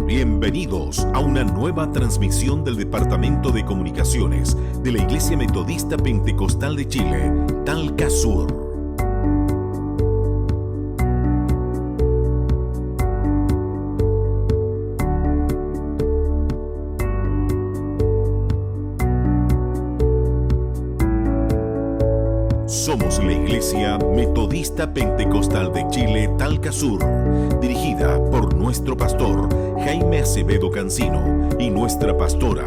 Bienvenidos a una nueva transmisión del Departamento de Comunicaciones de la Iglesia Metodista Pentecostal de Chile, Talca Sur. Somos la Iglesia Metodista Pentecostal de Chile, Talca Sur, dirigida por nuestro pastor Jaime Acevedo Cancino y nuestra pastora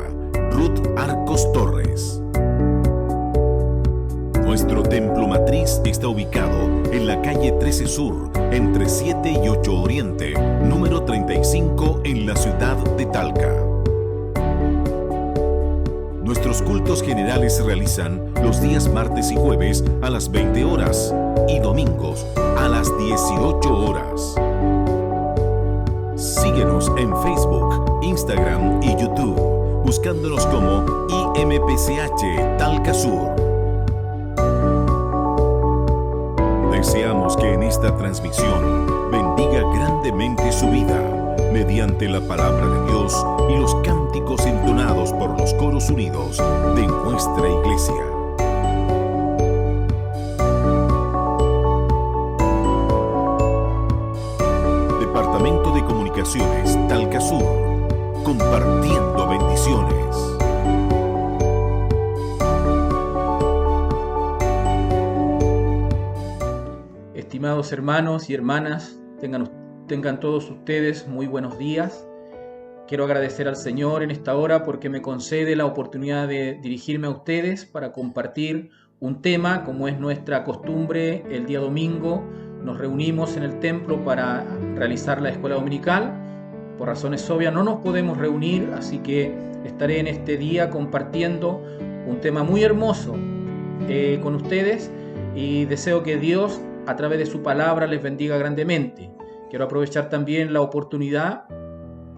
Ruth Arcos Torres. Nuestro templo matriz está ubicado en la calle 13 Sur, entre 7 y 8 Oriente, número 35 en la ciudad de Talca. Nuestros cultos generales se realizan los días martes y jueves a las 20 horas y domingos a las 18 horas. Síguenos en Facebook, Instagram y YouTube, buscándonos como IMPCH Talca Sur. Deseamos que en esta transmisión bendiga grandemente su vida mediante la palabra de Dios y los cánticos entonados por los coros unidos de nuestra iglesia. Departamento de Comunicaciones Talca Sur, compartiendo bendiciones. Estimados hermanos y hermanas, tengan todos ustedes muy buenos días. Quiero agradecer al Señor en esta hora porque me concede la oportunidad de dirigirme a ustedes para compartir un tema, como es nuestra costumbre. El día domingo nos reunimos en el templo para realizar la escuela dominical. Por razones obvias no nos podemos reunir, así que estaré en este día compartiendo un tema muy hermoso con ustedes y deseo que Dios a través de su palabra les bendiga grandemente. Quiero aprovechar también la oportunidad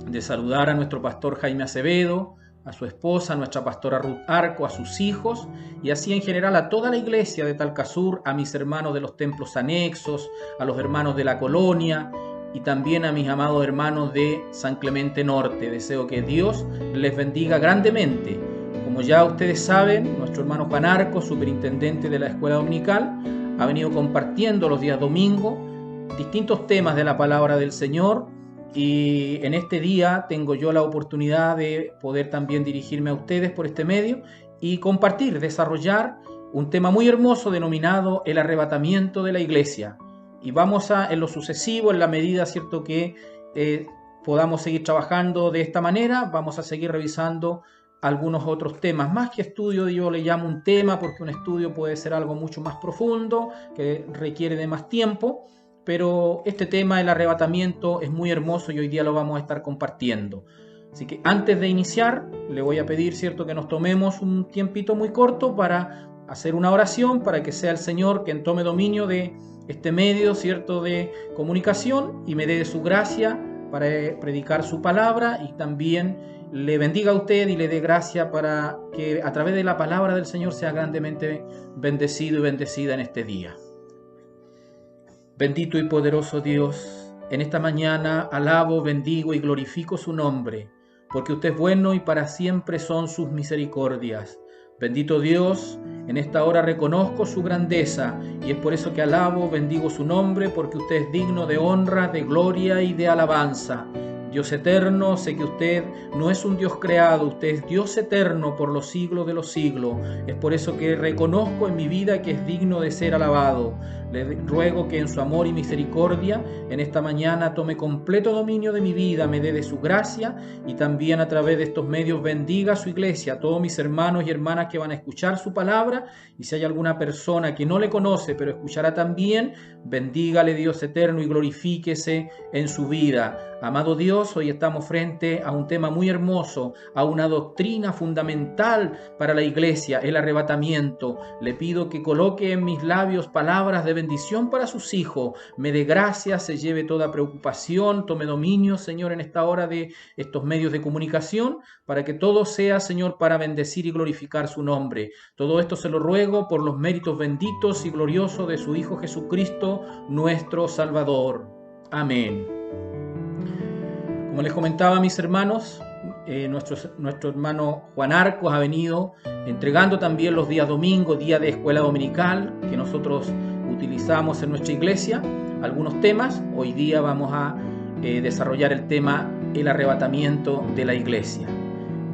de saludar a nuestro pastor Jaime Acevedo, a su esposa, a nuestra pastora Ruth Arco, a sus hijos y así en general a toda la iglesia de Talca Sur, a mis hermanos de los templos anexos, a los hermanos de la colonia y también a mis amados hermanos de San Clemente Norte. Deseo que Dios les bendiga grandemente. Como ya ustedes saben, nuestro hermano Juan Arco, superintendente de la escuela dominical, ha venido compartiendo los días domingos distintos temas de la palabra del Señor y en este día tengo yo la oportunidad de poder también dirigirme a ustedes por este medio y compartir, desarrollar un tema muy hermoso denominado el arrebatamiento de la iglesia. Y vamos a, en lo sucesivo, en la medida, cierto, que podamos seguir trabajando de esta manera, vamos a seguir revisando algunos otros temas. Más que estudio, yo le llamo un tema porque un estudio puede ser algo mucho más profundo, que requiere de más tiempo. Pero este tema, el arrebatamiento, es muy hermoso y hoy día lo vamos a estar compartiendo. Así que antes de iniciar, le voy a pedir, cierto, que nos tomemos un tiempito muy corto para hacer una oración, para que sea el Señor quien tome dominio de este medio, cierto, de comunicación y me dé de su gracia para predicar su palabra y también le bendiga a usted y le dé gracia para que a través de la palabra del Señor sea grandemente bendecido y bendecida en este día. Bendito y poderoso Dios, en esta mañana alabo, bendigo y glorifico su nombre, porque usted es bueno y para siempre son sus misericordias. Bendito Dios, en esta hora reconozco su grandeza y es por eso que alabo, bendigo su nombre, porque usted es digno de honra, de gloria y de alabanza. Dios eterno, sé que usted no es un Dios creado, usted es Dios eterno por los siglos de los siglos. Es por eso que reconozco en mi vida que es digno de ser alabado. Le ruego que en su amor y misericordia en esta mañana tome completo dominio de mi vida, me dé de su gracia y también a través de estos medios bendiga a su iglesia, a todos mis hermanos y hermanas que van a escuchar su palabra y si hay alguna persona que no le conoce pero escuchará también, bendígale Dios eterno y glorifíquese en su vida. Amado Dios, hoy estamos frente a un tema muy hermoso, a una doctrina fundamental para la iglesia, el arrebatamiento. Le pido que coloque en mis labios palabras de bendición para sus hijos, me dé gracia, se lleve toda preocupación, tome dominio, Señor, en esta hora de estos medios de comunicación, para que todo sea, Señor, para bendecir y glorificar su nombre. Todo esto se lo ruego por los méritos benditos y gloriosos de su Hijo Jesucristo, nuestro Salvador. Amén. Como les comentaba a mis hermanos, nuestro hermano Juan Arcos ha venido entregando también los días domingos, día de escuela dominical, que nosotros utilizamos en nuestra iglesia, algunos temas. Hoy día vamos a desarrollar el tema el arrebatamiento de la iglesia.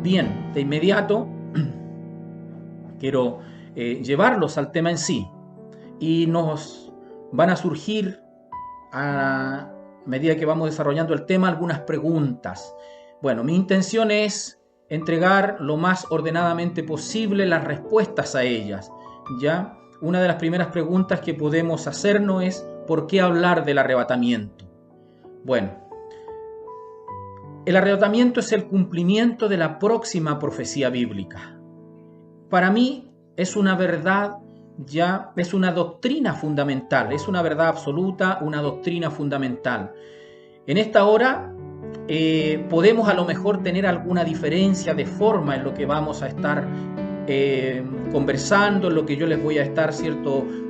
Bien, de inmediato quiero llevarlos al tema en sí, y nos van a surgir a medida que vamos desarrollando el tema algunas preguntas. Bueno, mi intención es entregar lo más ordenadamente posible las respuestas a ellas. ¿Ya? Una de las primeras preguntas que podemos hacernos es ¿por qué hablar del arrebatamiento? Bueno, el arrebatamiento es el cumplimiento de la próxima profecía bíblica. Para mí es una verdad, ya es una doctrina fundamental, es una verdad absoluta, una doctrina fundamental. En esta hora podemos a lo mejor tener alguna diferencia de forma en lo que vamos a estar conversando, en lo que yo les voy a estar,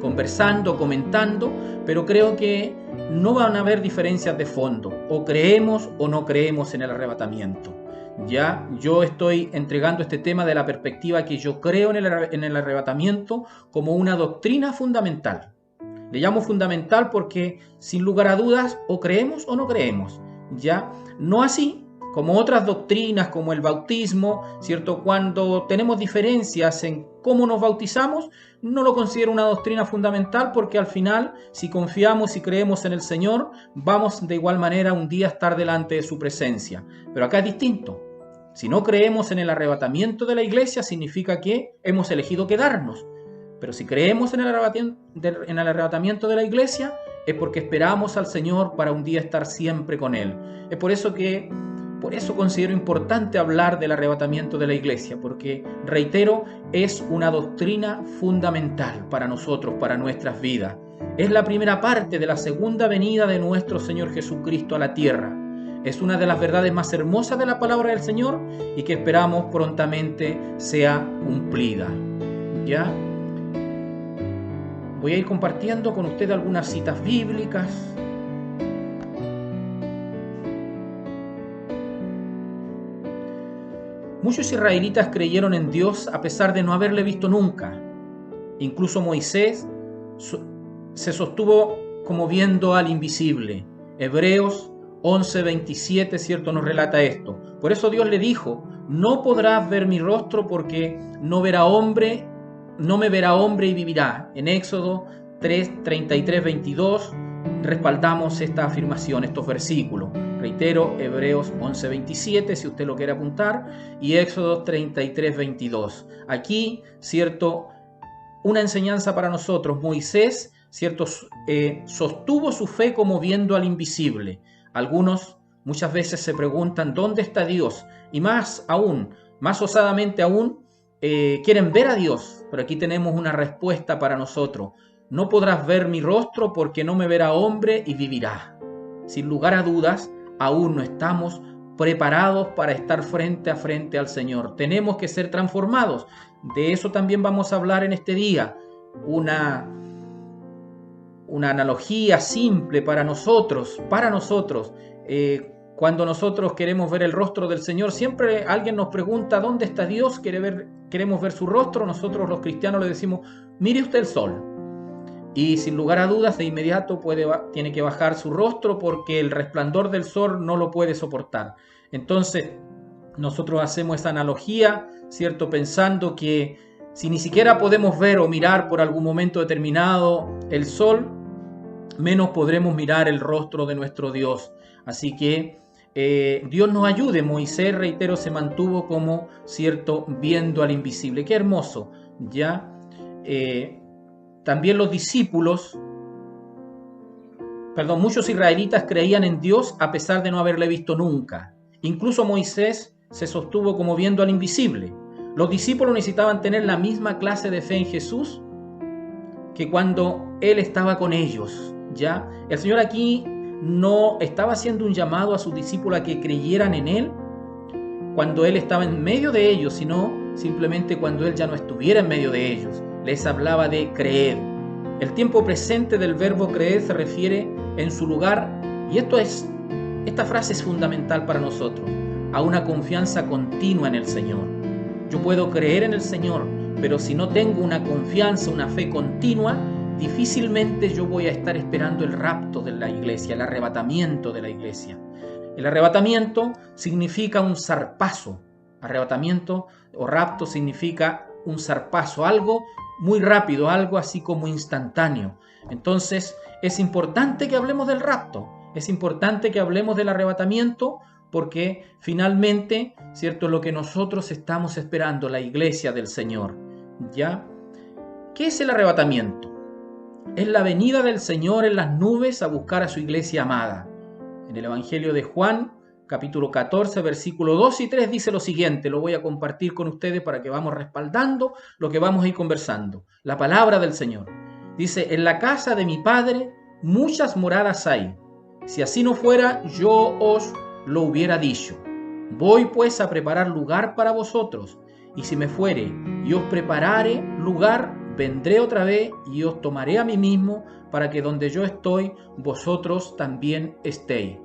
conversando, comentando, pero creo que no van a haber diferencias de fondo, o creemos o no creemos en el arrebatamiento. Ya, yo estoy entregando este tema de la perspectiva que yo creo en el arrebatamiento como una doctrina fundamental. Le llamo fundamental porque, sin lugar a dudas, o creemos o no creemos. Ya, no así como otras doctrinas como el bautismo, ¿cierto? Cuando tenemos diferencias en cómo nos bautizamos, no lo considero una doctrina fundamental porque al final, si confiamos y creemos en el Señor, vamos de igual manera un día a estar delante de su presencia. Pero acá es distinto. Si no creemos en el arrebatamiento de la iglesia, significa que hemos elegido quedarnos. Pero si creemos en el arrebatamiento de la iglesia, es porque esperamos al Señor para un día estar siempre con Él. Es por eso considero importante hablar del arrebatamiento de la iglesia, porque, reitero, es una doctrina fundamental para nosotros, para nuestras vidas. Es la primera parte de la segunda venida de nuestro Señor Jesucristo a la tierra. Es una de las verdades más hermosas de la palabra del Señor y que esperamos prontamente sea cumplida. ¿Ya? Voy a ir compartiendo con ustedes algunas citas bíblicas. Muchos israelitas creyeron en Dios a pesar de no haberle visto nunca. Incluso Moisés se sostuvo como viendo al invisible. Hebreos 11:27, ¿cierto?, nos relata esto. Por eso Dios le dijo: no podrás ver mi rostro porque no me verá hombre y vivirá. En Éxodo 3:33-22 respaldamos esta afirmación, estos versículos. Reitero, Hebreos 11:27, si usted lo quiere apuntar, y Éxodo 33:22. Aquí, ¿cierto?, una enseñanza para nosotros. Moisés, ¿cierto?, sostuvo su fe como viendo al invisible. Algunos muchas veces se preguntan ¿dónde está Dios? Y más osadamente aún, quieren ver a Dios. Pero aquí tenemos una respuesta para nosotros. No podrás ver mi rostro porque no me verá hombre y vivirá. Sin lugar a dudas, aún no estamos preparados para estar frente a frente al Señor. Tenemos que ser transformados. De eso también vamos a hablar en este día. Una analogía simple para nosotros. Cuando nosotros queremos ver el rostro del Señor, siempre alguien nos pregunta ¿dónde está Dios? Queremos ver su rostro. Nosotros los cristianos le decimos: mire usted el sol. Y sin lugar a dudas, de inmediato tiene que bajar su rostro porque el resplandor del sol no lo puede soportar. Entonces, nosotros hacemos esa analogía, ¿cierto?, pensando que si ni siquiera podemos ver o mirar por algún momento determinado el sol, menos podremos mirar el rostro de nuestro Dios. Así que Dios nos ayude. Moisés, reitero, se mantuvo como, ¿cierto?, viendo al invisible. Qué hermoso, ¿ya? También muchos israelitas creían en Dios a pesar de no haberle visto nunca. Incluso Moisés se sostuvo como viendo al invisible. Los discípulos necesitaban tener la misma clase de fe en Jesús que cuando Él estaba con ellos, ¿ya? El Señor aquí no estaba haciendo un llamado a sus discípulos a que creyeran en Él cuando Él estaba en medio de ellos, sino simplemente cuando Él ya no estuviera en medio de ellos. Les hablaba de creer. El tiempo presente del verbo creer se refiere en su lugar, y esto es Esta frase es fundamental para nosotros, a una confianza continua en el Señor. Yo puedo creer en el Señor, pero si no tengo una confianza, una fe continua, difícilmente yo voy a estar esperando el rapto de la iglesia, el arrebatamiento de la iglesia. El arrebatamiento significa un zarpazo. Arrebatamiento o rapto significa un zarpazo, algo muy rápido, algo así como instantáneo. Entonces, es importante que hablemos del rapto, es importante que hablemos del arrebatamiento, porque finalmente, ¿cierto?, lo que nosotros estamos esperando, la iglesia del Señor, ¿ya? ¿Qué es el arrebatamiento? Es la venida del Señor en las nubes a buscar a su iglesia amada. En el Evangelio de Juan, capítulo 14, versículo 2 y 3 dice lo siguiente, lo voy a compartir con ustedes para que vamos respaldando lo que vamos a ir conversando. La palabra del Señor. Dice, en la casa de mi Padre muchas moradas hay. Si así no fuera, yo os lo hubiera dicho. Voy pues a preparar lugar para vosotros, y si me fuere y os preparare lugar, vendré otra vez y os tomaré a mí mismo, para que donde yo estoy, vosotros también estéis.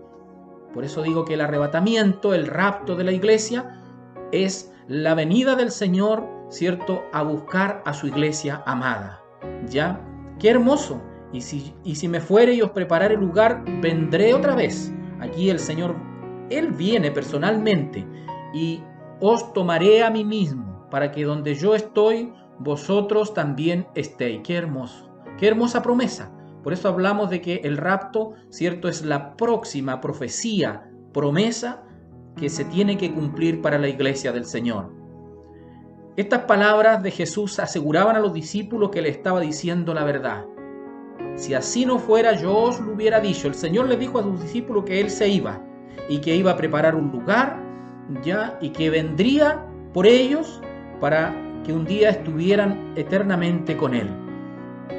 Por eso digo que el arrebatamiento, el rapto de la iglesia, es la venida del Señor, ¿cierto?, a buscar a su iglesia amada. ¿Ya? ¡Qué hermoso! Y si me fuere y os preparare lugar, vendré otra vez. Aquí el Señor, Él viene personalmente y os tomaré a mí mismo, para que donde yo estoy, vosotros también estéis. ¡Qué hermoso! ¡Qué hermosa promesa! Por eso hablamos de que el rapto, ¿cierto?, es la próxima profecía, promesa que se tiene que cumplir para la iglesia del Señor. Estas palabras de Jesús aseguraban a los discípulos que le estaba diciendo la verdad. Si así no fuera, yo os lo hubiera dicho. El Señor le dijo a sus discípulos que Él se iba y que iba a preparar un lugar, ¿ya?, y que vendría por ellos para que un día estuvieran eternamente con Él.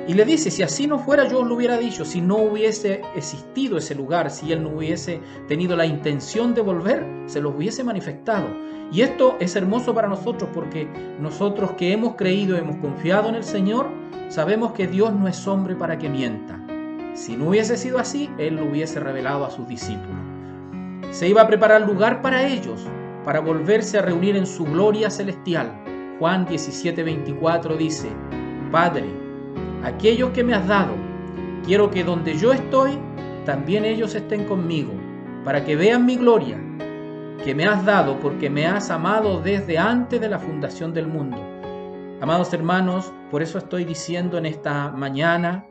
Y le dice, si así no fuera, yo os lo hubiera dicho, si no hubiese existido ese lugar, si Él no hubiese tenido la intención de volver, se los hubiese manifestado. Y esto es hermoso para nosotros, porque nosotros que hemos creído, hemos confiado en el Señor, sabemos que Dios no es hombre para que mienta. Si no hubiese sido así, Él lo hubiese revelado a sus discípulos. Se iba a preparar lugar para ellos, para volverse a reunir en su gloria celestial. Juan 17:24 dice, Padre, aquellos que me has dado, quiero que donde yo estoy, también ellos estén conmigo, para que vean mi gloria, que me has dado porque me has amado desde antes de la fundación del mundo. Amados hermanos, por eso estoy diciendo en esta mañana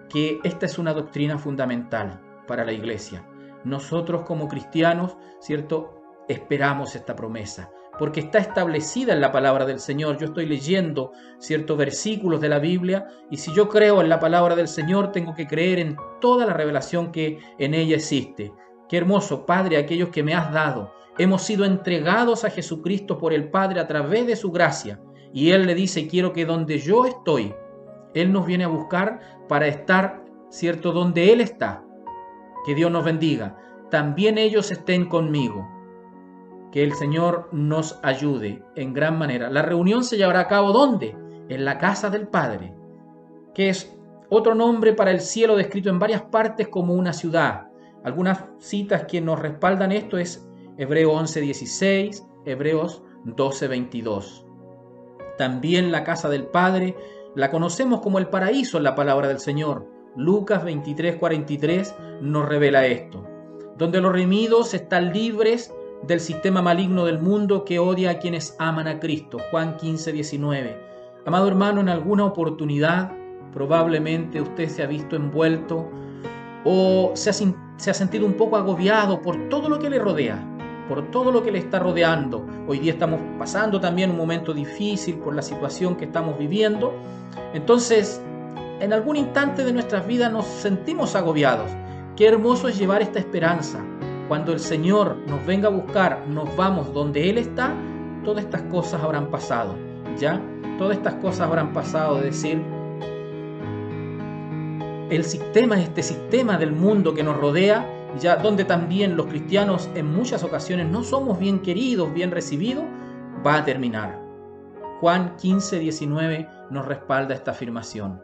que esta es una doctrina fundamental para la iglesia. Nosotros como cristianos, ¿cierto?, esperamos esta promesa, porque está establecida en la palabra del Señor. Yo estoy leyendo ciertos versículos de la Biblia, y si yo creo en la palabra del Señor, tengo que creer en toda la revelación que en ella existe. Qué hermoso, Padre, aquellos que me has dado. Hemos sido entregados a Jesucristo por el Padre a través de su gracia, y Él le dice, quiero que donde yo estoy, Él nos viene a buscar para estar, ¿cierto?, donde Él está. Que Dios nos bendiga. También ellos estén conmigo. Que el Señor nos ayude en gran manera. La reunión se llevará a cabo, ¿dónde? En la casa del Padre, que es otro nombre para el cielo descrito en varias partes como una ciudad. Algunas citas que nos respaldan esto es Hebreos 11:16, Hebreos 12:22. También la casa del Padre la conocemos como el paraíso en la palabra del Señor. Lucas 23:43 nos revela esto, donde los redimidos están libres del sistema maligno del mundo que odia a quienes aman a Cristo. Juan 15:19. Amado hermano, en alguna oportunidad probablemente usted se ha visto envuelto o se ha sentido un poco agobiado por todo lo que le rodea, por todo lo que le está rodeando. Hoy día estamos pasando también un momento difícil por la situación que estamos viviendo. Entonces, en algún instante de nuestras vidas nos sentimos agobiados. Qué hermoso es llevar esta esperanza. Cuando el Señor nos venga a buscar, nos vamos donde Él está, todas estas cosas habrán pasado, ¿ya? Todas estas cosas habrán pasado, es decir, este sistema del mundo que nos rodea, ya donde también los cristianos en muchas ocasiones no somos bien queridos, bien recibidos, va a terminar. Juan 15:19 nos respalda esta afirmación.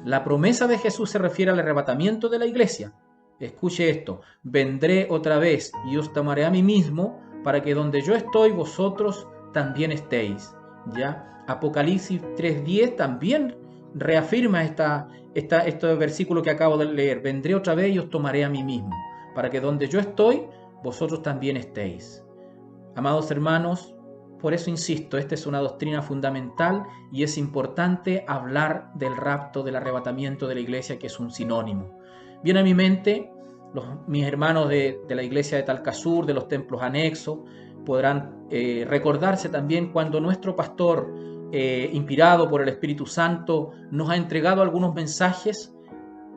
La promesa de Jesús se refiere al arrebatamiento de la iglesia, Escuche esto, vendré otra vez y os tomaré a mí mismo para que donde yo estoy vosotros también estéis. ¿Ya? Apocalipsis 3:10 también reafirma este versículo que acabo de leer. Vendré otra vez y os tomaré a mí mismo para que donde yo estoy vosotros también estéis. Amados hermanos, por eso insisto, esta es una doctrina fundamental y es importante hablar del rapto, del arrebatamiento de la iglesia, que es un sinónimo. Viene a mi mente, mis hermanos de la iglesia de Talcasur, de los templos anexos, podrán recordarse también cuando nuestro pastor, inspirado por el Espíritu Santo, nos ha entregado algunos mensajes.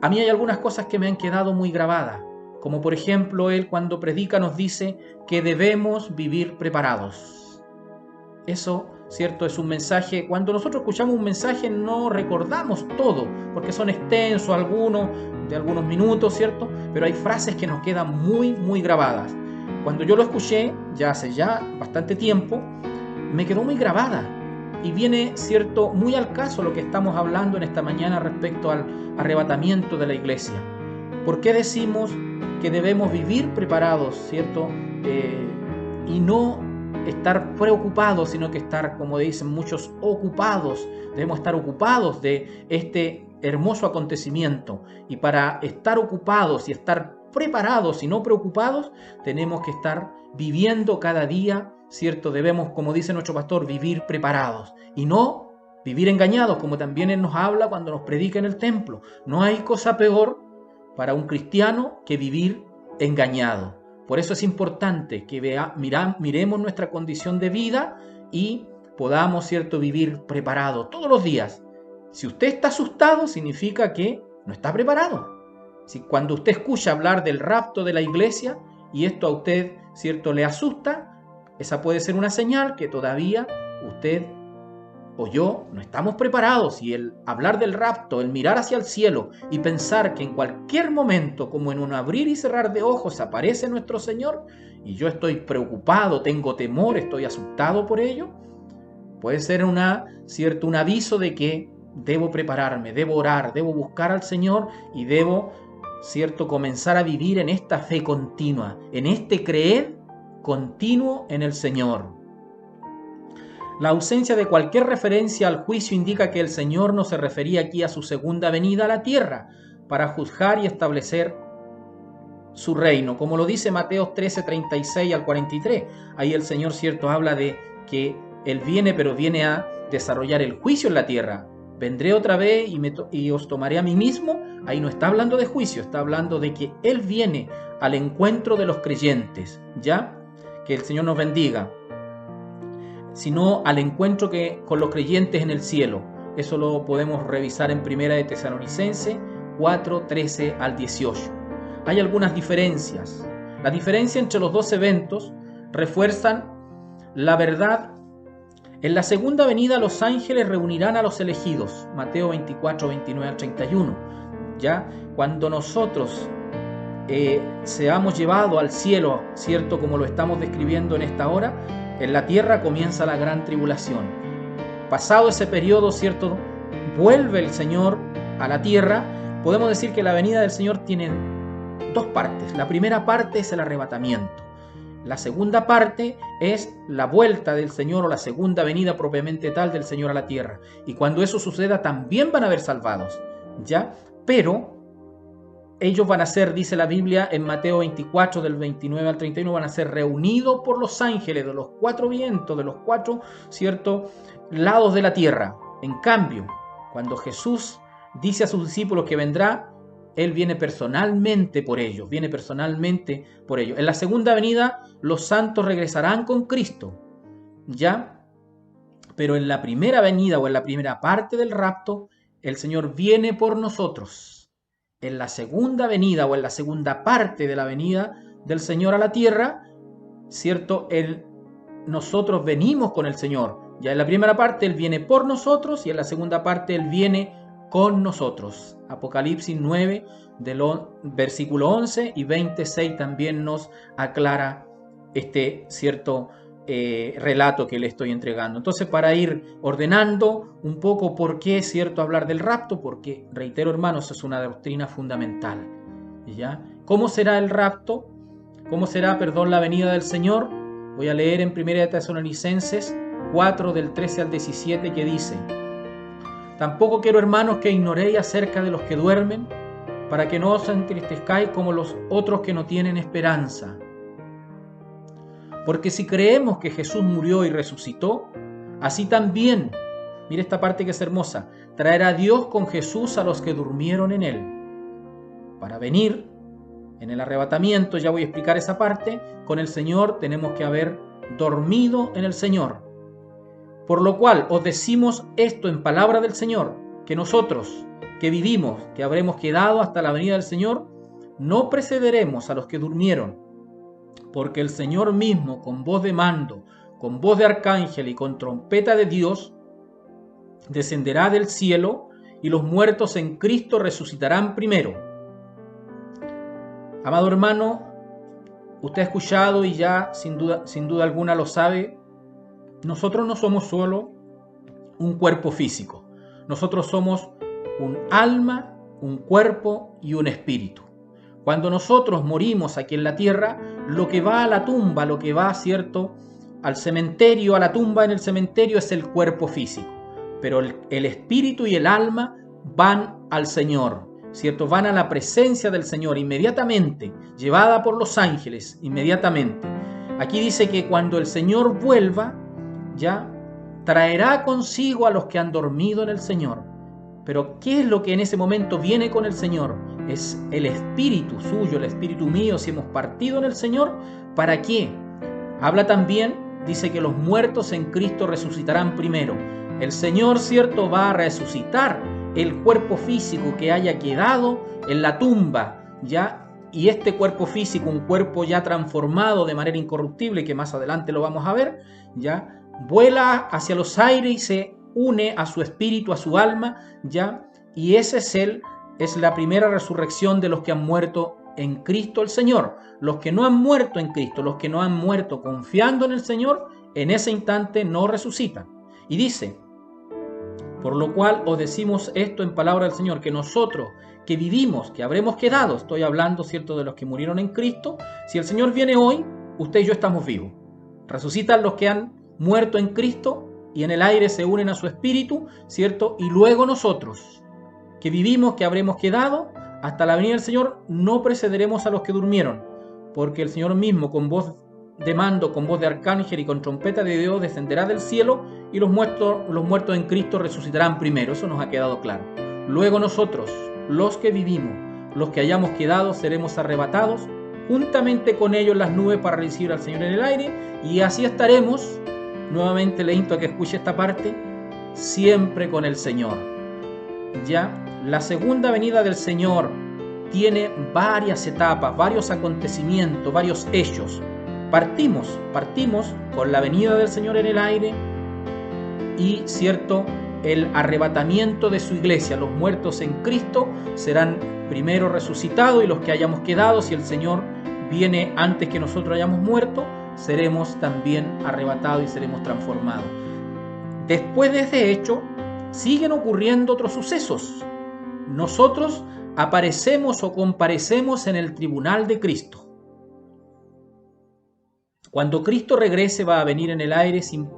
A mí hay algunas cosas que me han quedado muy grabadas, como por ejemplo él cuando predica nos dice que debemos vivir preparados. Eso, ¿cierto? Es un mensaje, cuando nosotros escuchamos un mensaje no recordamos todo, porque son extensos algunos, de algunos minutos, ¿cierto? Pero hay frases que nos quedan muy grabadas. Cuando yo lo escuché, ya hace bastante tiempo, me quedó muy grabada. Y viene, ¿cierto?, muy al caso lo que estamos hablando en esta mañana respecto al arrebatamiento de la iglesia. ¿Por qué decimos que debemos vivir preparados, ¿cierto? Y no estar preocupados, sino que estar, como dicen muchos, ocupados. Debemos estar ocupados de este hermoso acontecimiento. Y para estar ocupados y estar preparados y no preocupados, tenemos que estar viviendo cada día, ¿cierto? Debemos, como dice nuestro pastor, vivir preparados y no vivir engañados, como también él nos habla cuando nos predica en el templo. No hay cosa peor para un cristiano que vivir engañado. Por eso es importante que miremos nuestra condición de vida y podamos, ¿cierto?, vivir preparados todos los días. Si usted está asustado, significa que no está preparado. Si cuando usted escucha hablar del rapto de la iglesia y esto a usted, ¿cierto?, le asusta, esa puede ser una señal que todavía usted o yo no estamos preparados. Y el hablar del rapto, el mirar hacia el cielo y pensar que en cualquier momento, como en un abrir y cerrar de ojos, aparece nuestro Señor y yo estoy preocupado, tengo temor, estoy asustado por ello, puede ser un aviso de que debo prepararme, debo orar, debo buscar al Señor y debo, ¿cierto?, comenzar a vivir en esta fe continua, en este creer continuo en el Señor. La ausencia de cualquier referencia al juicio indica que el Señor no se refería aquí a su segunda venida a la tierra para juzgar y establecer su reino, como lo dice Mateo 13:36 al 43. Ahí el Señor, ¿cierto?, habla de que Él viene, pero viene a desarrollar el juicio en la tierra. Vendré otra vez y os tomaré a mí mismo. Ahí no está hablando de juicio, está hablando de que Él viene al encuentro de los creyentes, ¿ya? Que el Señor nos bendiga. Sino al encuentro con los creyentes en el cielo. Eso lo podemos revisar en Primera de Tesalonicenses 4:13 al 18. Hay algunas diferencias. La diferencia entre los dos eventos refuerzan la verdad. En la segunda venida los ángeles reunirán a los elegidos. Mateo 24:29 al 31. ¿Ya? Cuando nosotros seamos llevados al cielo, ¿cierto?, como lo estamos describiendo en esta hora, en la tierra comienza la gran tribulación. Pasado ese periodo, ¿cierto?, vuelve el Señor a la tierra. Podemos decir que la venida del Señor tiene dos partes. La primera parte es el arrebatamiento. La segunda parte es la vuelta del Señor o la segunda venida propiamente tal del Señor a la tierra. Y cuando eso suceda también van a haber salvados, ¿ya? Pero ellos van a ser, dice la Biblia en Mateo 24 del 29 al 31, van a ser reunidos por los ángeles de los cuatro vientos, de los cuatro, ¿cierto?, lados de la tierra. En cambio, cuando Jesús dice a sus discípulos que vendrá, Él viene personalmente por ellos, En la segunda venida, los santos regresarán con Cristo, ¿ya? Pero en la primera venida o en la primera parte del rapto, el Señor viene por nosotros. En la segunda venida o en la segunda parte de la venida del Señor a la tierra, ¿cierto?, nosotros venimos con el Señor. Ya en la primera parte Él viene por nosotros y en la segunda parte Él viene con nosotros. Apocalipsis 9, del versículo 11 y 26 también nos aclara este cierto relato que le estoy entregando. Entonces, para ir ordenando un poco por qué es cierto hablar del rapto, porque, reitero hermanos, es una doctrina fundamental, ¿ya? ¿Cómo será el rapto? ¿Cómo será, la venida del Señor? Voy a leer en 1 Tesalonicenses 4, del 13 al 17, que dice: Tampoco quiero, hermanos, que ignoréis acerca de los que duermen, para que no os entristezcáis como los otros que no tienen esperanza. Porque si creemos que Jesús murió y resucitó, así también, mire esta parte que es hermosa, traerá Dios con Jesús a los que durmieron en él. Para venir en el arrebatamiento, ya voy a explicar esa parte, con el Señor tenemos que haber dormido en el Señor. Por lo cual os decimos esto en palabra del Señor, que nosotros que vivimos, que habremos quedado hasta la venida del Señor, no precederemos a los que durmieron, porque el Señor mismo, con voz de mando, con voz de arcángel y con trompeta de Dios, descenderá del cielo, y los muertos en Cristo resucitarán primero. Amado hermano, usted ha escuchado y ya sin duda alguna lo sabe, nosotros no somos solo un cuerpo físico, nosotros somos un alma, un cuerpo y un espíritu. Cuando nosotros morimos aquí en la tierra, lo que va a la tumba, lo que va, ¿cierto?, al cementerio, a la tumba en el cementerio, es el cuerpo físico. Pero el espíritu y el alma van al Señor, ¿cierto? Van a la presencia del Señor inmediatamente, llevada por los ángeles, inmediatamente. Aquí dice que cuando el Señor vuelva, ya traerá consigo a los que han dormido en el Señor. Pero ¿qué es lo que en ese momento viene con el Señor? Es el espíritu suyo, el espíritu mío, si hemos partido en el Señor. ¿Para qué? Habla también, dice que los muertos en Cristo resucitarán primero. El Señor, ¿cierto?, va a resucitar el cuerpo físico que haya quedado en la tumba, ¿ya? Y este cuerpo físico, un cuerpo ya transformado de manera incorruptible, que más adelante lo vamos a ver, ¿ya?, vuela hacia los aires y se une a su espíritu, a su alma, ¿ya? Y ese es la primera resurrección de los que han muerto en Cristo el Señor. Los que no han muerto en Cristo, los que no han muerto confiando en el Señor, en ese instante no resucitan. Y dice: por lo cual os decimos esto en palabra del Señor, que nosotros que vivimos, que habremos quedado, estoy hablando, ¿cierto?, de los que murieron en Cristo, si el Señor viene hoy, usted y yo estamos vivos. Resucitan los que han muerto en Cristo y en el aire se unen a su espíritu, ¿cierto? Y luego nosotros, que vivimos, que habremos quedado, hasta la venida del Señor, no precederemos a los que durmieron, porque el Señor mismo, con voz de mando, con voz de arcángel y con trompeta de Dios, descenderá del cielo, y los muertos en Cristo resucitarán primero. Eso nos ha quedado claro. Luego nosotros, los que vivimos, los que hayamos quedado, seremos arrebatados juntamente con ellos en las nubes para recibir al Señor en el aire, y así estaremos. Nuevamente le invito a que escuche esta parte: siempre con el Señor. Ya, la segunda venida del Señor tiene varias etapas, varios acontecimientos, varios hechos. Partimos con la venida del Señor en el aire y, ¿cierto?, el arrebatamiento de su iglesia. Los muertos en Cristo serán primero resucitados, y los que hayamos quedado, si el Señor viene antes que nosotros hayamos muerto, seremos también arrebatados y seremos transformados. Después de este hecho, siguen ocurriendo otros sucesos. Nosotros aparecemos o comparecemos en el tribunal de Cristo. Cuando Cristo regrese, va a venir en el aire sin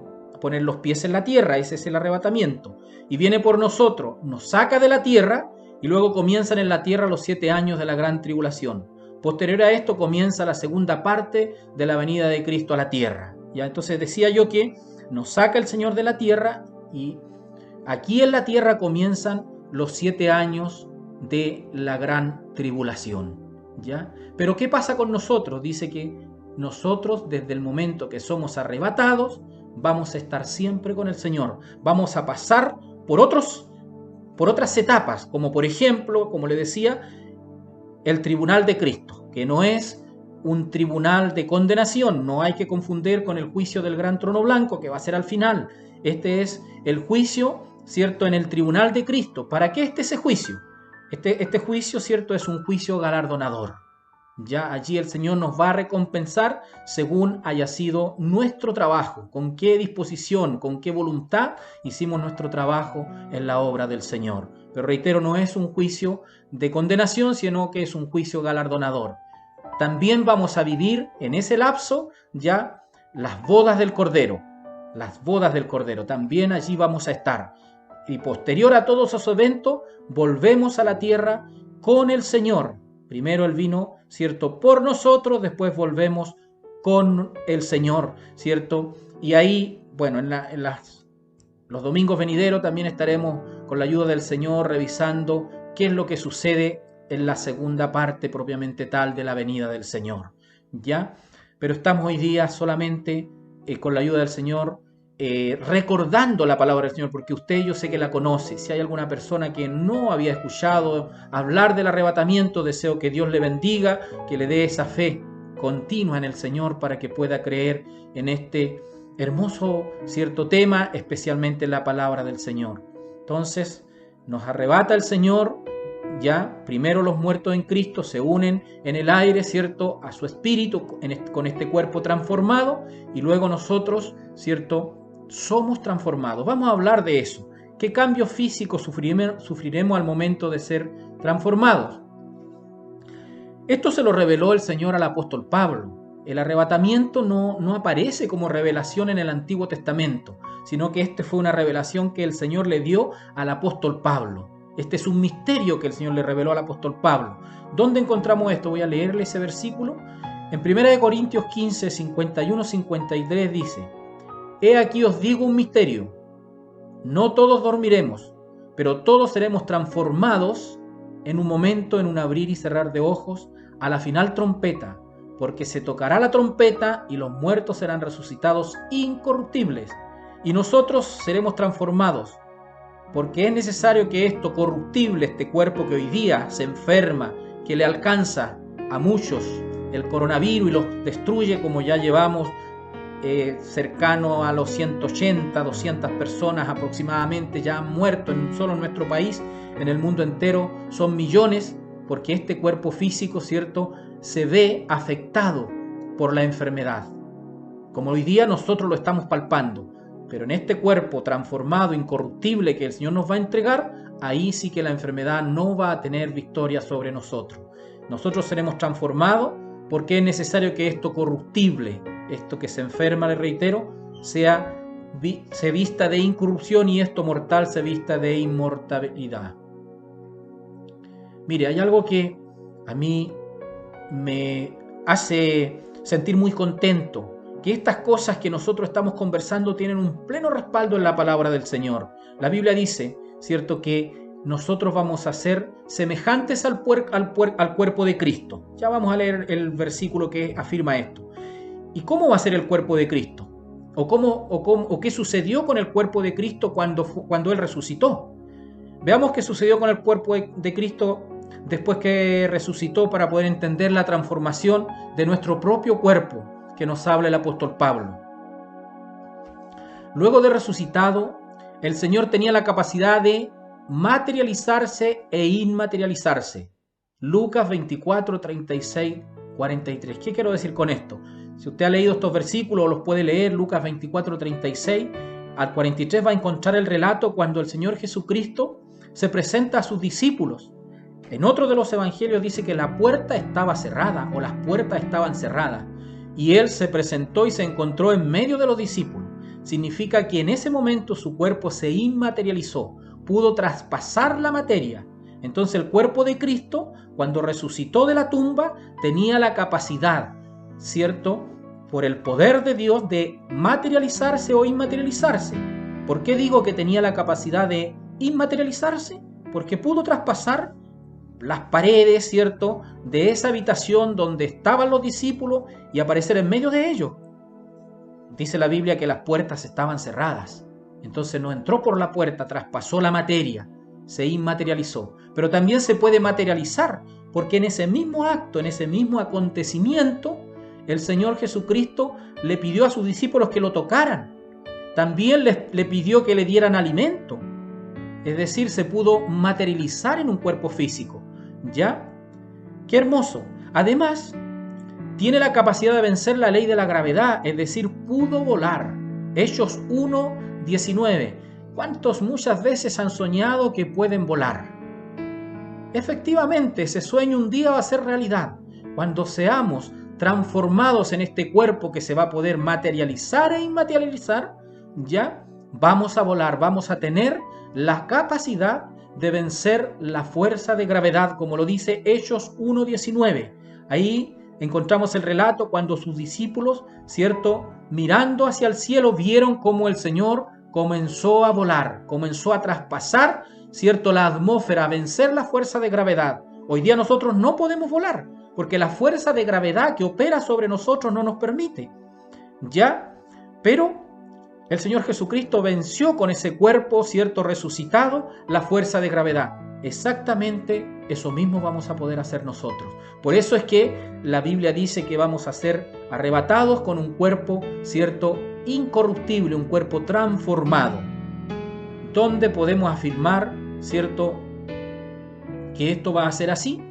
poner los pies en la tierra. Ese es el arrebatamiento. Y viene por nosotros, nos saca de la tierra, y luego comienzan en la tierra los 7 años de la gran tribulación. Posterior a esto comienza la segunda parte de la venida de Cristo a la tierra. Ya, entonces decía yo que nos saca el Señor de la tierra, y aquí en la tierra comienzan los 7 años de la gran tribulación. ¿Ya? Pero ¿qué pasa con nosotros? Dice que nosotros, desde el momento que somos arrebatados, vamos a estar siempre con el Señor. Vamos a pasar por otras etapas, como por ejemplo, como le decía, el tribunal de Cristo, que no es un tribunal de condenación. No hay que confundir con el juicio del gran trono blanco, que va a ser al final. Este es el juicio, ¿cierto?, en el tribunal de Cristo. ¿Para qué ese juicio? Este juicio, ¿cierto?, es un juicio galardonador. Ya allí el Señor nos va a recompensar según haya sido nuestro trabajo, con qué disposición, con qué voluntad hicimos nuestro trabajo en la obra del Señor. Pero reitero, no es un juicio de condenación, sino que es un juicio galardonador. También vamos a vivir en ese lapso ya las bodas del Cordero. Las bodas del Cordero, también allí vamos a estar. Y posterior a todos esos eventos, volvemos a la tierra con el Señor. Primero Él vino, ¿cierto?, por nosotros, después volvemos con el Señor, ¿cierto? Y ahí, bueno, los domingos venideros también estaremos con la ayuda del Señor revisando qué es lo que sucede en la segunda parte propiamente tal de la venida del Señor, ¿ya? Pero estamos hoy día solamente con la ayuda del Señor recordando la palabra del Señor, porque usted yo sé que la conoce. Si hay alguna persona que no había escuchado hablar del arrebatamiento, deseo que Dios le bendiga, que le dé esa fe continua en el Señor para que pueda creer en este hermoso, cierto tema, especialmente en la palabra del Señor. Entonces, nos arrebata el Señor, ya, primero los muertos en Cristo se unen en el aire, ¿cierto?, a su espíritu con este cuerpo transformado, y luego nosotros, ¿cierto?, somos transformados. Vamos a hablar de eso. ¿Qué cambios físicos sufriremos al momento de ser transformados? Esto se lo reveló el Señor al apóstol Pablo. El arrebatamiento no aparece como revelación en el Antiguo Testamento, sino que fue una revelación que el Señor le dio al apóstol Pablo. Este es un misterio que el Señor le reveló al apóstol Pablo. ¿Dónde encontramos esto? Voy a leerle ese versículo. En 1 Corintios 15, 51-53 dice: He aquí os digo un misterio. No todos dormiremos, pero todos seremos transformados en un momento, en un abrir y cerrar de ojos, a la final trompeta, porque se tocará la trompeta y los muertos serán resucitados incorruptibles, y nosotros seremos transformados, porque es necesario que esto corruptible, este cuerpo que hoy día se enferma, que le alcanza a muchos el coronavirus y los destruye, como ya llevamos cercano a los 180, 200 personas aproximadamente ya han muerto solo en nuestro país. En el mundo entero son millones, porque este cuerpo físico, ¿cierto?, se ve afectado por la enfermedad, como hoy día nosotros lo estamos palpando. Pero en este cuerpo transformado, incorruptible, que el Señor nos va a entregar, ahí sí que la enfermedad no va a tener victoria sobre nosotros. Nosotros seremos transformados porque es necesario que esto corruptible, esto que se enferma, le reitero, se vista de incorrupción, y esto mortal se vista de inmortalidad. Mire, hay algo que a mí me hace sentir muy contento, que estas cosas que nosotros estamos conversando tienen un pleno respaldo en la palabra del Señor. La Biblia dice, ¿cierto?, que nosotros vamos a ser semejantes al cuerpo de Cristo. Ya vamos a leer el versículo que afirma esto. ¿Y cómo va a ser el cuerpo de Cristo? ¿O qué sucedió con el cuerpo de Cristo cuando Él resucitó? Veamos qué sucedió con el cuerpo de Cristo después que resucitó, para poder entender la transformación de nuestro propio cuerpo que nos habla el apóstol Pablo. Luego de resucitado, el Señor tenía la capacidad de materializarse e inmaterializarse. Lucas 24, 36, 43. ¿Qué quiero decir con esto? Si usted ha leído estos versículos, los puede leer. Lucas 24, 36 al 43 va a encontrar el relato cuando el Señor Jesucristo se presenta a sus discípulos. En otro de los evangelios dice que la puerta estaba cerrada, o las puertas estaban cerradas, y Él se presentó y se encontró en medio de los discípulos. Significa que en ese momento su cuerpo se inmaterializó, pudo traspasar la materia. Entonces el cuerpo de Cristo, cuando resucitó de la tumba, tenía la capacidad, ¿cierto?, por el poder de Dios, de materializarse o inmaterializarse. ¿Por qué digo que tenía la capacidad de inmaterializarse? Porque pudo traspasar las paredes, ¿cierto?, de esa habitación donde estaban los discípulos y aparecer en medio de ellos. Dice la Biblia que las puertas estaban cerradas. Entonces no entró por la puerta, traspasó la materia, se inmaterializó. Pero también se puede materializar, porque en ese mismo acto, en ese mismo acontecimiento, el Señor Jesucristo le pidió a sus discípulos que lo tocaran. También le pidió que le dieran alimento. Es decir, se pudo materializar en un cuerpo físico. ¿Ya? ¡Qué hermoso! Además, tiene la capacidad de vencer la ley de la gravedad, es decir, pudo volar. Hechos 1:19. ¿Cuántos muchas veces han soñado que pueden volar? Efectivamente, ese sueño un día va a ser realidad. Cuando seamos transformados en este cuerpo que se va a poder materializar e inmaterializar, ya vamos a volar, vamos a tener la capacidad de vencer la fuerza de gravedad, como lo dice Hechos 1:19. Ahí encontramos el relato cuando sus discípulos, ¿cierto?, mirando hacia el cielo, vieron cómo el Señor comenzó a volar, comenzó a traspasar, ¿cierto?, la atmósfera, a vencer la fuerza de gravedad. Hoy día nosotros no podemos volar, porque la fuerza de gravedad que opera sobre nosotros no nos permite. ¿Ya? Pero el Señor Jesucristo venció con ese cuerpo, ¿cierto?, resucitado, la fuerza de gravedad. Exactamente eso mismo vamos a poder hacer nosotros. Por eso es que la Biblia dice que vamos a ser arrebatados con un cuerpo, ¿cierto?, incorruptible, un cuerpo transformado. ¿Dónde podemos afirmar, ¿cierto?, que esto va a ser así?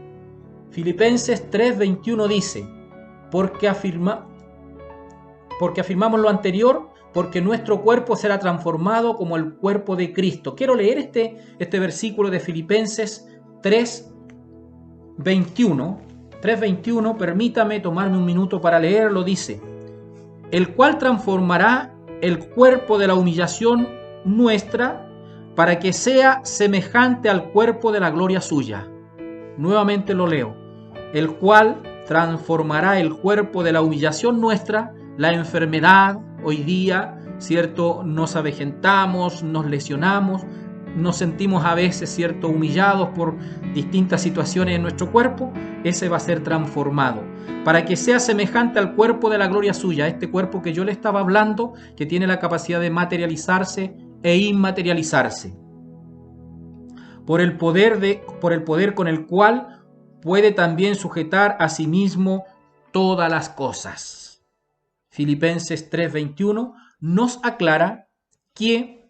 Filipenses 3:21 dice, porque afirmamos lo anterior, porque nuestro cuerpo será transformado como el cuerpo de Cristo. Quiero leer este versículo de Filipenses 3:21, permítame tomarme un minuto para leerlo. Dice, el cual transformará el cuerpo de la humillación nuestra para que sea semejante al cuerpo de la gloria suya. Nuevamente lo leo. El cual transformará el cuerpo de la humillación nuestra, la enfermedad. Hoy día, ¿cierto?, nos avejentamos, nos lesionamos, nos sentimos a veces, ¿cierto?, humillados por distintas situaciones en nuestro cuerpo. Ese va a ser transformado para que sea semejante al cuerpo de la gloria suya, este cuerpo que yo le estaba hablando, que tiene la capacidad de materializarse e inmaterializarse, por el poder con el cual puede también sujetar a sí mismo todas las cosas. Filipenses 3:21 nos aclara que,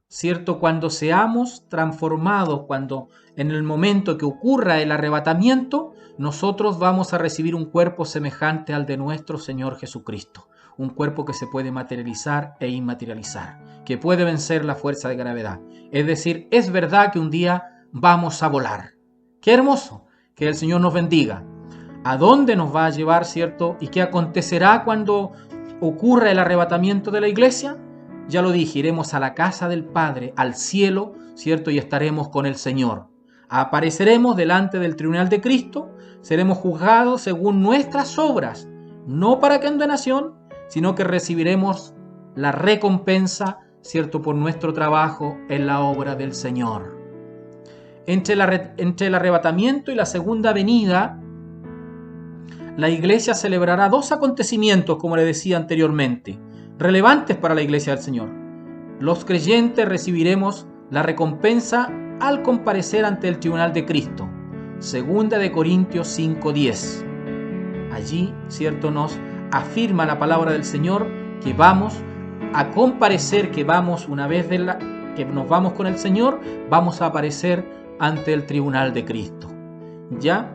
¿cierto?, cuando seamos transformados, cuando en el momento que ocurra el arrebatamiento, nosotros vamos a recibir un cuerpo semejante al de nuestro Señor Jesucristo. Un cuerpo que se puede materializar e inmaterializar, que puede vencer la fuerza de gravedad. Es decir, es verdad que un día vamos a volar. ¡Qué hermoso! Que el Señor nos bendiga. ¿A dónde nos va a llevar, cierto? ¿Y qué acontecerá cuando ocurra el arrebatamiento de la iglesia? Ya lo dije, iremos a la casa del Padre, al cielo, ¿cierto? Y estaremos con el Señor. Apareceremos delante del tribunal de Cristo, seremos juzgados según nuestras obras, no para condenación, sino que recibiremos la recompensa, ¿cierto?, por nuestro trabajo en la obra del Señor. Entre el arrebatamiento y la segunda venida, la iglesia celebrará dos acontecimientos, como le decía anteriormente, relevantes para la iglesia del Señor. Los creyentes recibiremos la recompensa al comparecer ante el tribunal de Cristo. Segunda de Corintios 5:10. Allí, ¿cierto?, nos afirma la palabra del Señor que vamos a comparecer, que vamos una vez que nos vamos con el Señor, vamos a aparecer ante el tribunal de Cristo. ¿Ya?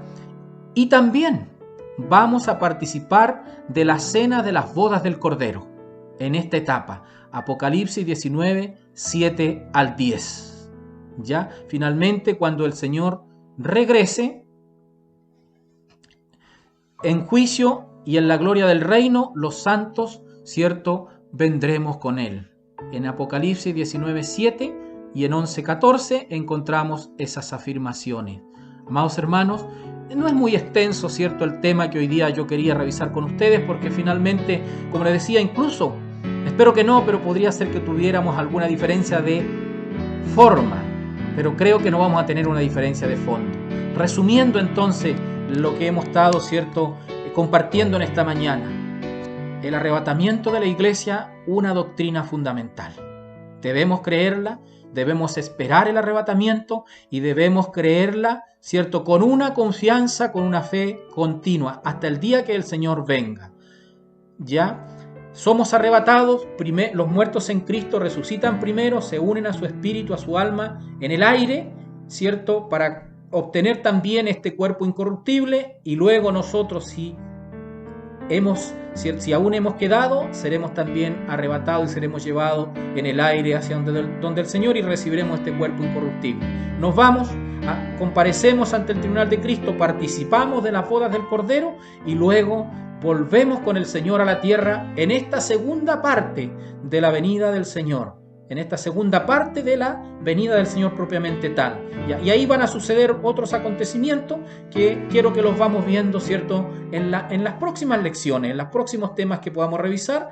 Y también vamos a participar de la cena de las bodas del Cordero en esta etapa. Apocalipsis 19, 7 al 10. ¿Ya? Finalmente, cuando el Señor regrese en juicio y en la gloria del reino, los santos, ¿cierto?, vendremos con Él. En Apocalipsis 19, 7 y en 11, 14 encontramos esas afirmaciones. Amados hermanos, no es muy extenso, ¿cierto?, el tema que hoy día yo quería revisar con ustedes, porque finalmente, como les decía, incluso, espero que no, pero podría ser que tuviéramos alguna diferencia de forma, pero creo que no vamos a tener una diferencia de fondo. Resumiendo entonces lo que hemos estado, ¿cierto?, compartiendo en esta mañana. El arrebatamiento de la iglesia, una doctrina fundamental. Debemos creerla, debemos esperar el arrebatamiento y debemos creerla, ¿cierto?, con una confianza, con una fe continua, hasta el día que el Señor venga. ¿Ya? Somos arrebatados, los muertos en Cristo resucitan primero, se unen a su espíritu, a su alma, en el aire, ¿cierto?, para obtener también este cuerpo incorruptible, y luego nosotros, si aún hemos quedado, seremos también arrebatados y seremos llevados en el aire hacia donde el Señor, y recibiremos este cuerpo incorruptible. Nos vamos, comparecemos ante el tribunal de Cristo, participamos de las bodas del Cordero y luego volvemos con el Señor a la tierra en esta segunda parte de la venida del Señor. En esta segunda parte de la venida del Señor propiamente tal. Y ahí van a suceder otros acontecimientos que quiero que los vamos viendo, ¿cierto? En las próximas lecciones, en los próximos temas que podamos revisar.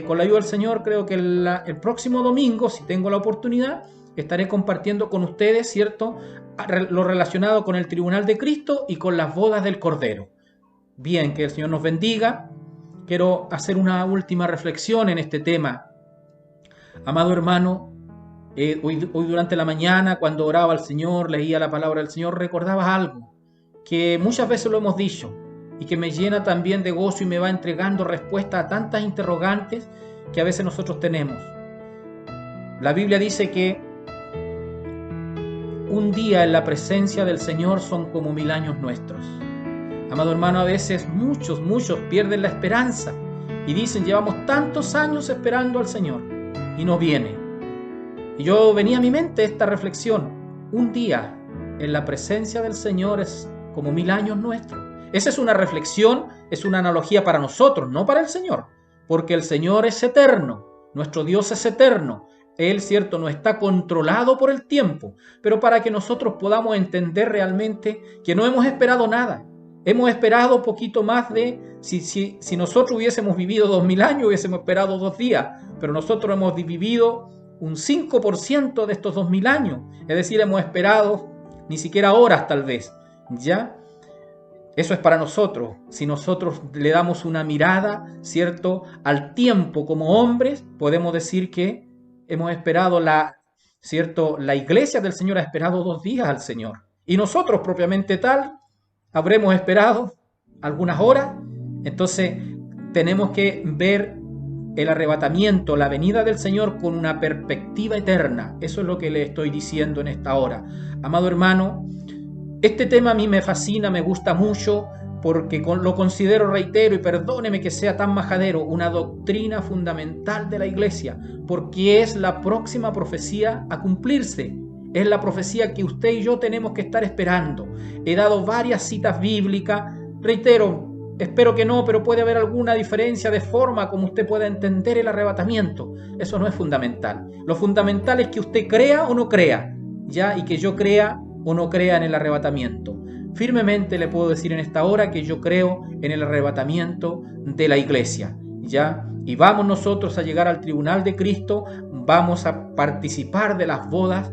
Con la ayuda del Señor, creo que el próximo domingo, si tengo la oportunidad, estaré compartiendo con ustedes, ¿cierto?, lo relacionado con el tribunal de Cristo y con las bodas del Cordero. Bien, que el Señor nos bendiga. Quiero hacer una última reflexión en este tema. Amado hermano, hoy durante la mañana, cuando oraba al Señor, leía la palabra del Señor, recordaba algo que muchas veces lo hemos dicho y que me llena también de gozo y me va entregando respuesta a tantas interrogantes que a veces nosotros tenemos. La Biblia dice que un día en la presencia del Señor son como 1000 años nuestros. Amado hermano, a veces muchos pierden la esperanza y dicen, llevamos tantos años esperando al Señor y no viene. Y yo venía a mi mente esta reflexión: un día en la presencia del Señor es como 1000 años nuestros. Esa es una reflexión, es una analogía para nosotros, no para el Señor, porque el Señor es eterno, nuestro Dios es eterno. Él, cierto, no está controlado por el tiempo, pero para que nosotros podamos entender realmente que no hemos esperado nada. Hemos esperado poquito más de, si nosotros hubiésemos vivido 2000 años, hubiésemos esperado 2 días, pero nosotros hemos vivido un 5% de estos 2000 años, es decir, hemos esperado ni siquiera horas tal vez, ¿ya? Eso es para nosotros. Si nosotros le damos una mirada, ¿cierto?, al tiempo como hombres, podemos decir que hemos esperado ¿cierto?, la iglesia del Señor ha esperado 2 días al Señor, y nosotros propiamente tal habremos esperado algunas horas. Entonces tenemos que ver el arrebatamiento, la venida del Señor con una perspectiva eterna. Eso es lo que le estoy diciendo en esta hora. Amado hermano, este tema a mí me fascina, me gusta mucho, porque lo considero, reitero, y perdóneme que sea tan majadero, una doctrina fundamental de la iglesia, porque es la próxima profecía a cumplirse. Es la profecía que usted y yo tenemos que estar esperando. He dado varias citas bíblicas. Reitero, espero que no, pero puede haber alguna diferencia de forma como usted pueda entender el arrebatamiento. Eso no es fundamental. Lo fundamental es que usted crea o no crea, ¿ya? Y que yo crea o no crea en el arrebatamiento. Firmemente le puedo decir en esta hora que yo creo en el arrebatamiento de la iglesia, ¿ya? Y vamos nosotros a llegar al tribunal de Cristo, vamos a participar de las bodas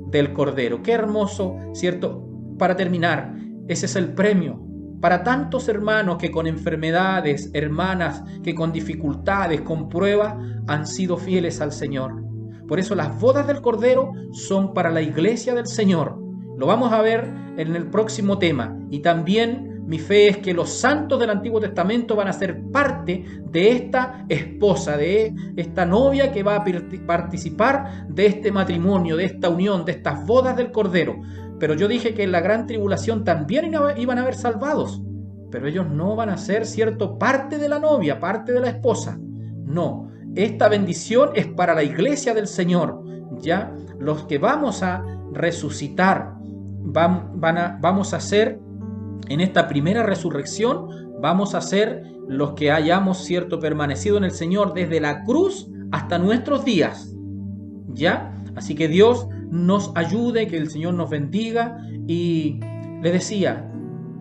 del Cordero. Qué hermoso, ¿cierto? Para terminar, ese es el premio para tantos hermanos que con enfermedades, hermanas que con dificultades, con pruebas, han sido fieles al Señor. Por eso las bodas del Cordero son para la iglesia del Señor. Lo vamos a ver en el próximo tema. Y también mi fe es que los santos del Antiguo Testamento van a ser parte de esta esposa, de esta novia que va a participar de este matrimonio, de esta unión, de estas bodas del Cordero. Pero yo dije que en la gran tribulación también iban a haber salvados, pero ellos no van a ser, ¿cierto?, parte de la novia, parte de la esposa. No, esta bendición es para la iglesia del Señor, ¿ya? Los que vamos a resucitar, vamos a ser en esta primera resurrección, vamos a ser los que hayamos, ¿cierto?, permanecido en el Señor desde la cruz hasta nuestros días, ¿ya? Así que Dios nos ayude, que el Señor nos bendiga. Y le decía,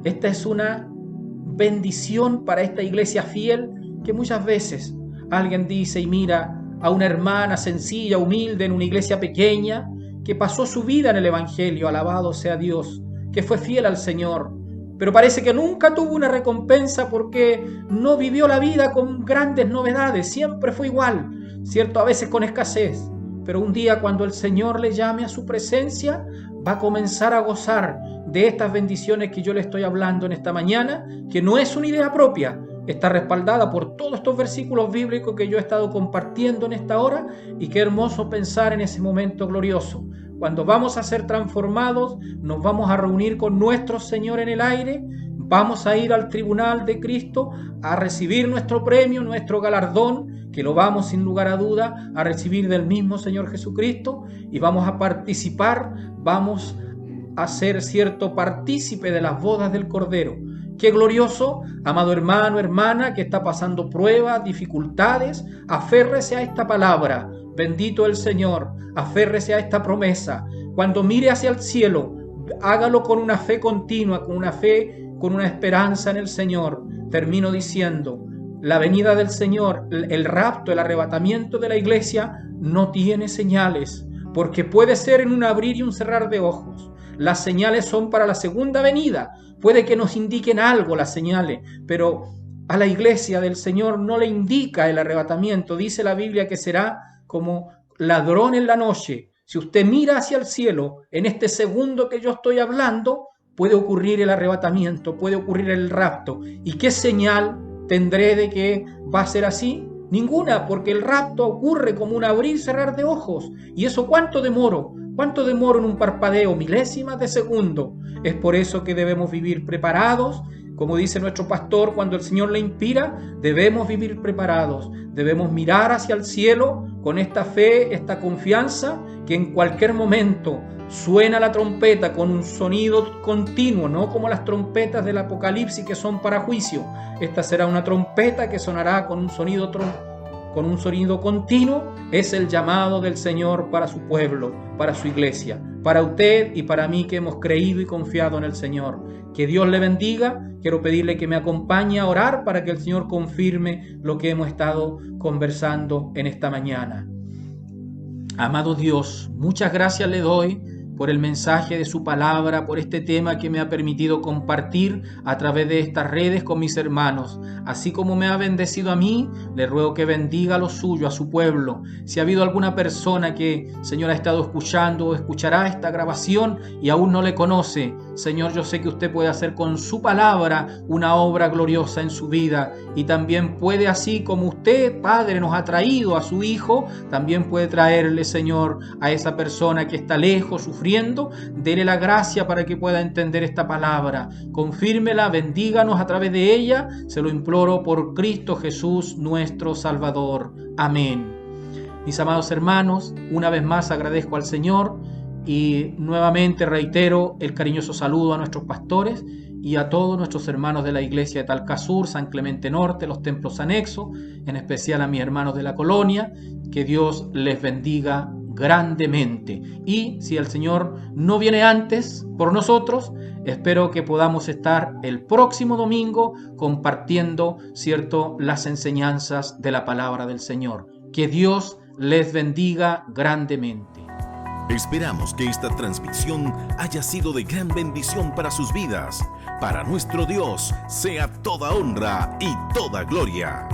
esta es una bendición para esta iglesia fiel, que muchas veces alguien dice y mira a una hermana sencilla, humilde, en una iglesia pequeña, que pasó su vida en el Evangelio, alabado sea Dios, que fue fiel al Señor, pero parece que nunca tuvo una recompensa porque no vivió la vida con grandes novedades, siempre fue igual, ¿cierto? A veces con escasez, pero un día cuando el Señor le llame a su presencia, va a comenzar a gozar de estas bendiciones que yo le estoy hablando en esta mañana, que no es una idea propia, está respaldada por todos estos versículos bíblicos que yo he estado compartiendo en esta hora, y qué hermoso pensar en ese momento glorioso, cuando vamos a ser transformados, nos vamos a reunir con nuestro Señor en el aire, vamos a ir al tribunal de Cristo a recibir nuestro premio, nuestro galardón, que lo vamos sin lugar a duda a recibir del mismo Señor Jesucristo, y vamos a participar, vamos a ser cierto partícipe de las bodas del Cordero. Qué glorioso, amado hermano, hermana, que está pasando pruebas, dificultades, aférrese a esta palabra. Bendito el Señor, aférrese a esta promesa. Cuando mire hacia el cielo, hágalo con una fe continua, con una fe, con una esperanza en el Señor. Termino diciendo, la venida del Señor, el rapto, el arrebatamiento de la iglesia no tiene señales, porque puede ser en un abrir y un cerrar de ojos. Las señales son para la segunda venida. Puede que nos indiquen algo las señales, pero a la iglesia del Señor no le indica el arrebatamiento. Dice la Biblia que será como ladrón en la noche. Si usted mira hacia el cielo, en este segundo que yo estoy hablando, puede ocurrir el arrebatamiento, puede ocurrir el rapto. ¿Y qué señal tendré de que va a ser así? Ninguna, porque el rapto ocurre como un abrir y cerrar de ojos. ¿Y eso cuánto demoro? ¿Cuánto demoro en un parpadeo? Milésimas de segundo. Es por eso que debemos vivir preparados. Como dice nuestro pastor, cuando el Señor le inspira, debemos vivir preparados. Debemos mirar hacia el cielo con esta fe, esta confianza, que en cualquier momento suena la trompeta con un sonido continuo, no como las trompetas del Apocalipsis que son para juicio. Esta será una trompeta que sonará con un sonido continuo. Es el llamado del Señor para su pueblo, para su iglesia, para usted y para mí que hemos creído y confiado en el Señor. Que Dios le bendiga. Quiero pedirle que me acompañe a orar para que el Señor confirme lo que hemos estado conversando en esta mañana. Amado Dios, muchas gracias le doy por el mensaje de su palabra, por este tema que me ha permitido compartir a través de estas redes con mis hermanos. Así como me ha bendecido a mí, le ruego que bendiga a lo suyo, a su pueblo. Si ha habido alguna persona que, Señor, ha estado escuchando o escuchará esta grabación y aún no le conoce, Señor, yo sé que usted puede hacer con su palabra una obra gloriosa en su vida, y también puede, así como usted, Padre, nos ha traído a su Hijo, también puede traerle, Señor, a esa persona que está lejos, sufriendo. Dele la gracia para que pueda entender esta palabra. Confírmela, bendíganos a través de ella. Se lo imploro por Cristo Jesús, nuestro Salvador. Amén. Mis amados hermanos, una vez más agradezco al Señor y nuevamente reitero el cariñoso saludo a nuestros pastores y a todos nuestros hermanos de la iglesia de Talcasur, San Clemente Norte, los templos anexos, en especial a mis hermanos de la colonia. Que Dios les bendiga grandemente. Y si el Señor no viene antes por nosotros, espero que podamos estar el próximo domingo compartiendo, ¿cierto?, las enseñanzas de la palabra del Señor. Que Dios les bendiga grandemente. Esperamos que esta transmisión haya sido de gran bendición para sus vidas. Para nuestro Dios sea toda honra y toda gloria.